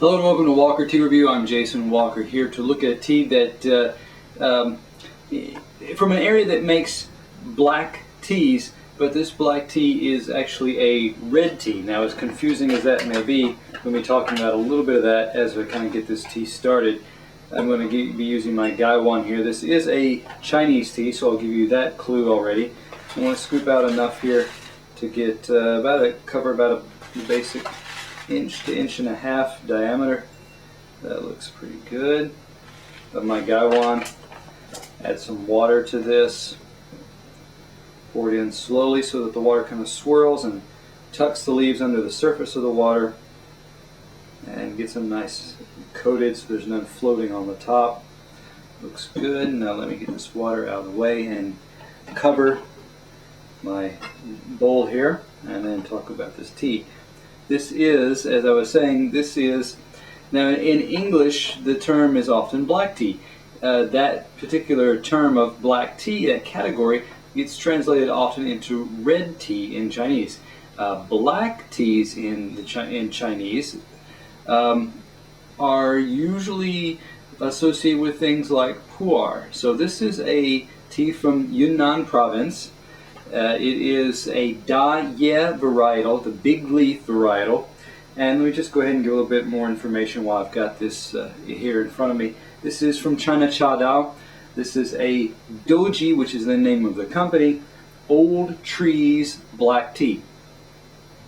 Hello and welcome to Walker Tea Review. I'm Jason Walker here to look at a tea that from an area that makes black teas, but this black tea is actually a red tea. Now, as confusing as that may be, we'll be talking about a little bit of that as I kind of get this tea started. I'm going to be using my Gaiwan here. This is a Chinese tea, so I'll give you that clue already. I want to scoop out enough here to get cover about a basic inch to inch and a half diameter. That looks pretty good. Of my Gaiwan, add some water to this. Pour it in slowly so that the water kind of swirls and tucks the leaves under the surface of the water and gets them nice coated so there's none floating on the top. Looks good. Now let me get this water out of the way and cover my bowl here and then talk about this tea. This is, as I was saying, now in English the term is often black tea. That particular term of black tea, that category, gets translated often into red tea in Chinese. Black teas in Chinese are usually associated with things like pu'er. So this is a tea from Yunnan province. It is a Da-Ye varietal, the big leaf varietal. And let me just go ahead and give a little bit more information while I've got this here in front of me. This is from ChinaChaDao. This is a Douji, which is the name of the company, Old Trees black tea.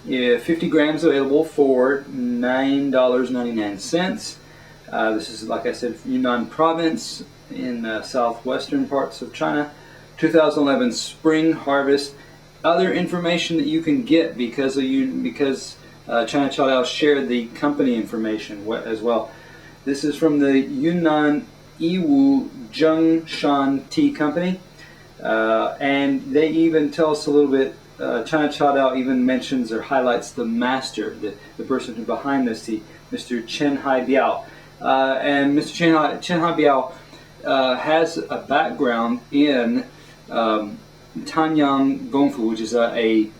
50 grams available for $9.99. This is, like I said, Yunnan province in southwestern parts of China. 2011 spring harvest. Other information that you can get because ChinaChaDao shared the company information as well. This is from the Yunnan Yiwu Zhengshan Tea Company, and they even tell us a little bit. ChinaChaDao even mentions or highlights the master, the person who behind this tea, Mr. ChinaChaDao, and Mr. ChinaChaDao has a background in Tanyang Gongfu, which is an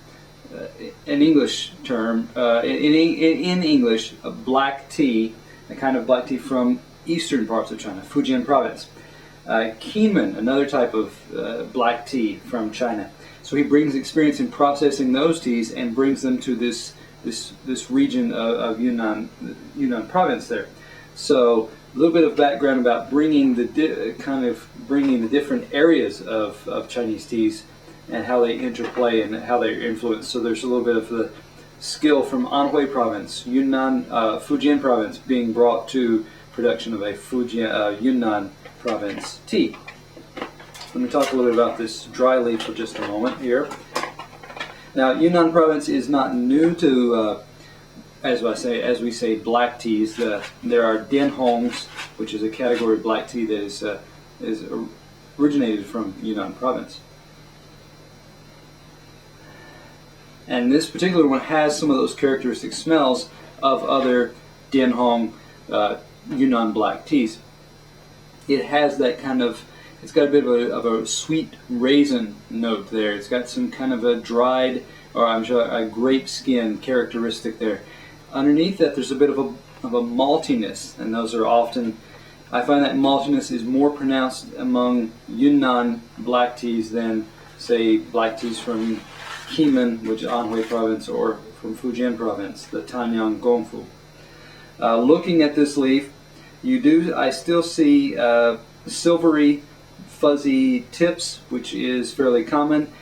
English term. In English, a black tea, a kind of black tea from eastern parts of China, Fujian province. Kinmen, another type of black tea from China. So he brings experience in processing those teas and brings them to this region of Yunnan province there. So a little bit of background about bringing the different areas of Chinese teas and how they interplay and how they're influenced. So there's a little bit of the skill from Anhui province, Yunnan, Fujian province, being brought to production of a Yunnan province tea. Let me talk a little bit about this dry leaf for just a moment here. Now, Yunnan province is not new to as we say, black teas. There are Dianhongs, which is a category of black tea that is originated from Yunnan province. And this particular one has some of those characteristic smells of other Dianhong Yunnan black teas. It has that kind of, it's got a bit of a sweet raisin note there. It's got some kind of a dried, or I'm sure a grape skin characteristic there. Underneath that, there's a bit of a maltiness, and those are often, I find that maltiness is more pronounced among Yunnan black teas than, say, black teas from Kinmen, which is Anhui province, or from Fujian province, the Tanyang Gongfu. Looking at this leaf, I still see silvery, fuzzy tips, which is fairly common.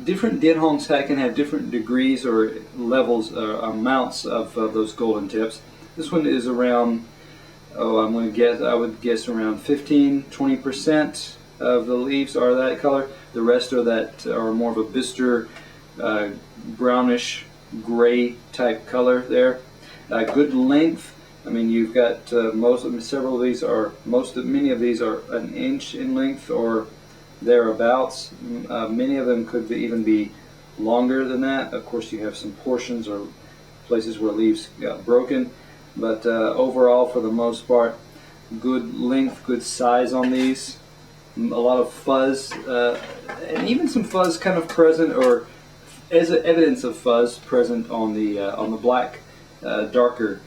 Different Dianhongs can have different degrees or levels or amounts of those golden tips. This one is around, I would guess around 15-20% of the leaves are that color. The rest are more of a bistre, brownish gray type color there. Good length. I mean, you've got many of these are an inch in length or thereabouts. Many of them could even be longer than that. Of course, you have some portions or places where leaves got broken, but overall, for the most part, good length, good size on these. A lot of fuzz, and even some fuzz kind of present, or as evidence of fuzz present on the black, darker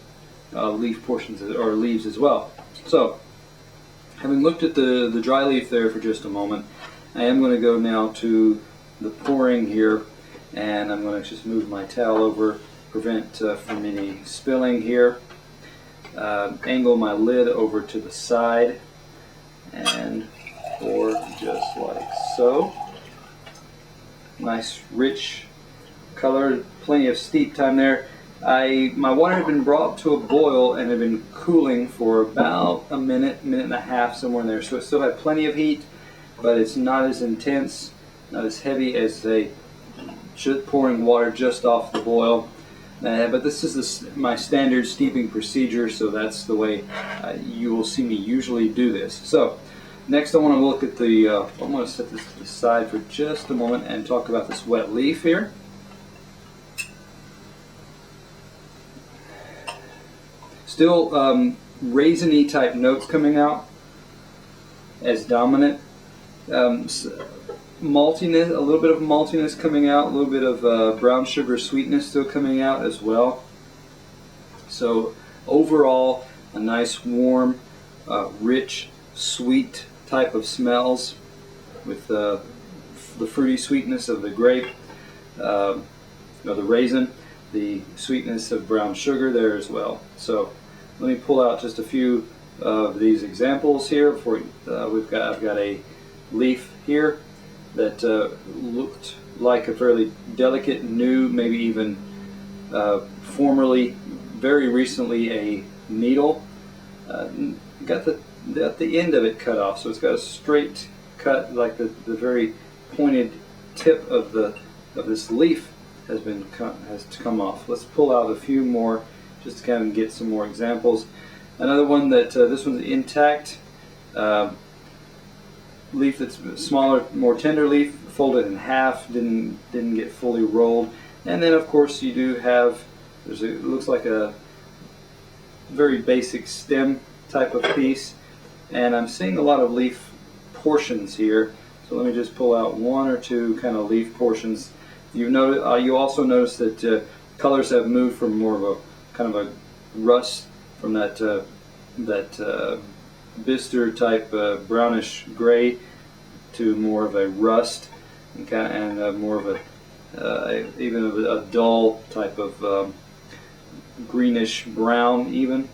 leaf portions or leaves as well. So, having looked at the dry leaf there for just a moment, I am going to go now to the pouring here, and I'm going to just move my towel over, prevent from any spilling here. Angle my lid over to the side and pour just like so. Nice rich color, plenty of steep time there. My water had been brought to a boil and had been cooling for about a minute, minute and a half, somewhere in there. So it still had plenty of heat, but it's not as intense, not as heavy as pouring water just off the boil. But this is my standard steeping procedure, so that's the way you will see me usually do this. So next I want to look at I'm going to set this to the side for just a moment and talk about this wet leaf here. Still raisiny type notes coming out as dominant. Maltiness, a little bit of maltiness coming out, a little bit of brown sugar sweetness still coming out as well. So overall, a nice warm, rich, sweet type of smells with the fruity sweetness of the grape, the raisin, the sweetness of brown sugar there as well. So let me pull out just a few of these examples here. I've got a leaf here that looked like a fairly delicate, new, maybe even formerly, very recently, a needle. Got the end of it cut off, so it's got a straight cut, like the very pointed tip of this leaf has come off. Let's pull out a few more just to kind of get some more examples. Another one that this one's intact. Leaf that's smaller, more tender leaf, folded in half, didn't get fully rolled. And then of course you do have, it looks like a very basic stem type of piece, and I'm seeing a lot of leaf portions here. So let me just pull out one or two kind of leaf portions. You also notice that colors have moved from more of a kind of a rust, from that bister type brownish gray to more of a rust and more of even a dull type of greenish brown even.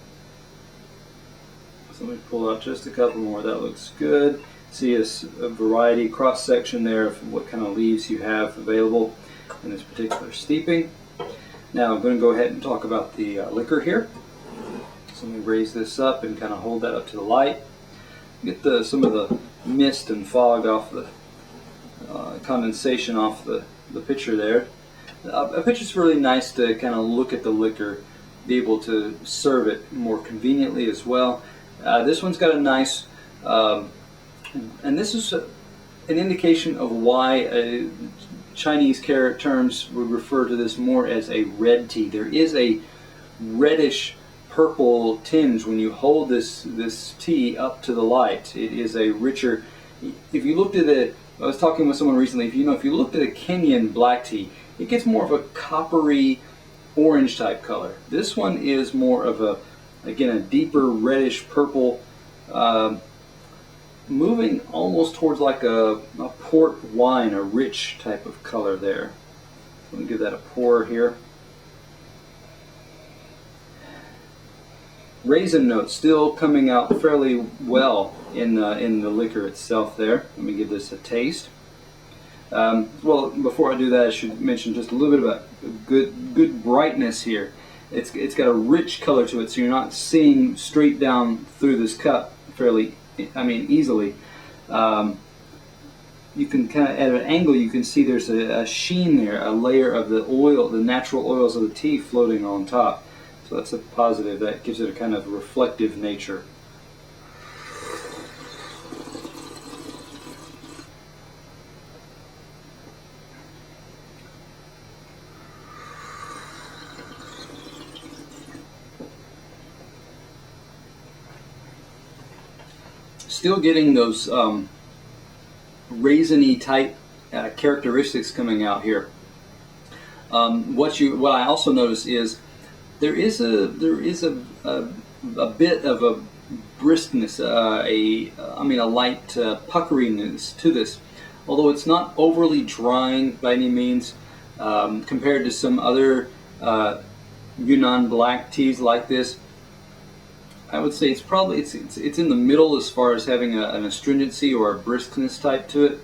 So let me pull out just a couple more. That looks good. See a variety cross section there of what kind of leaves you have available in this particular steeping. Now I'm going to go ahead and talk about the liquor here. So let me raise this up and kind of hold that up to the light. Get some of the mist and fog off the condensation off the pitcher there. A pitcher's really nice to kind of look at the liquor, be able to serve it more conveniently as well. This one's got a nice, and this is an indication of why Chinese terms would refer to this more as a red tea. There is a reddish purple tinge when you hold this tea up to the light. It is a richer. If you looked at it, I was talking with someone recently. If you looked at a Kenyan black tea, it gets more of a coppery orange type color. This one is more of a deeper reddish purple, moving almost towards like a port wine, a rich type of color there. Let me give that a pour here. Raisin notes still coming out fairly well in the liquor itself there. Let me give this a taste. Well, before I do that, I should mention just a little bit about good brightness here. It's got a rich color to it, so you're not seeing straight down through this cup easily. You can kind of, at an angle, you can see there's a sheen there, a layer of the oil, the natural oils of the tea floating on top. So that's a positive. That gives it a kind of reflective nature. Still getting those raisiny type characteristics coming out here. What I also notice is a bit of a briskness, a light puckeriness to this, although it's not overly drying by any means, compared to some other Yunnan black teas like this. I would say it's in the middle as far as having an astringency or a briskness type to it.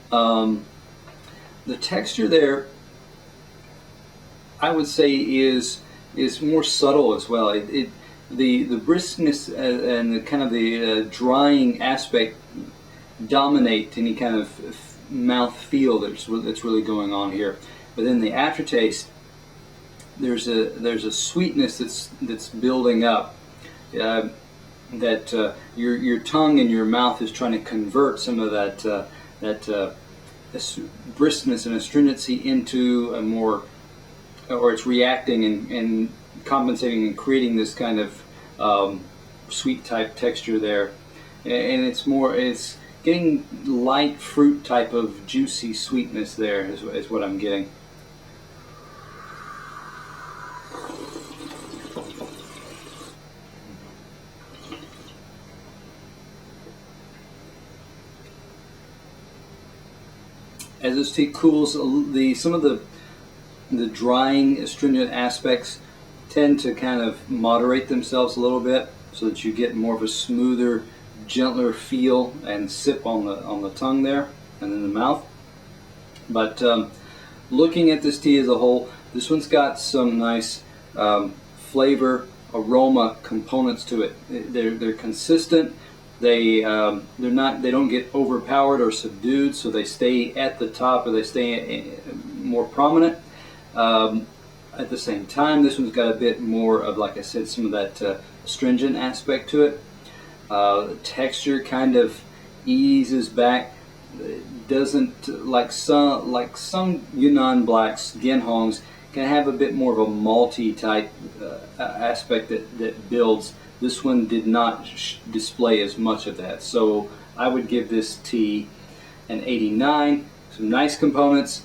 The texture there, I would say, is more subtle as well. The briskness and the kind of the drying aspect dominate any kind of mouth feel that's really going on here. But then the aftertaste, there's a sweetness that's building up, that your tongue and your mouth is trying to convert some of that briskness and astringency into a more, or it's reacting and compensating and creating this kind of sweet type texture there, and it's getting light fruit type of juicy sweetness there is what I'm getting. As this tea cools, some of the drying astringent aspects tend to kind of moderate themselves a little bit, so that you get more of a smoother, gentler feel and sip on the tongue there and in the mouth. But looking at this tea as a whole, this one's got some nice flavor, aroma components to it. They're consistent. They don't get overpowered or subdued, so they stay at the top, or they stay more prominent. At the same time, this one's got a bit more of, like I said, some of that astringent aspect to it. The texture kind of eases back. It doesn't, like some Yunnan blacks, Genhongs, can have a bit more of a malty type aspect that builds. This one did not display as much of that, so I would give this tea an 89. Some nice components,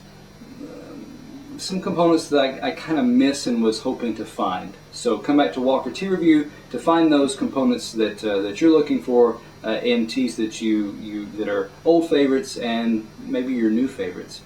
some components that I kind of miss and was hoping to find. So come back to Walker Tea Review to find those components that you're looking for in teas that are old favorites and maybe your new favorites.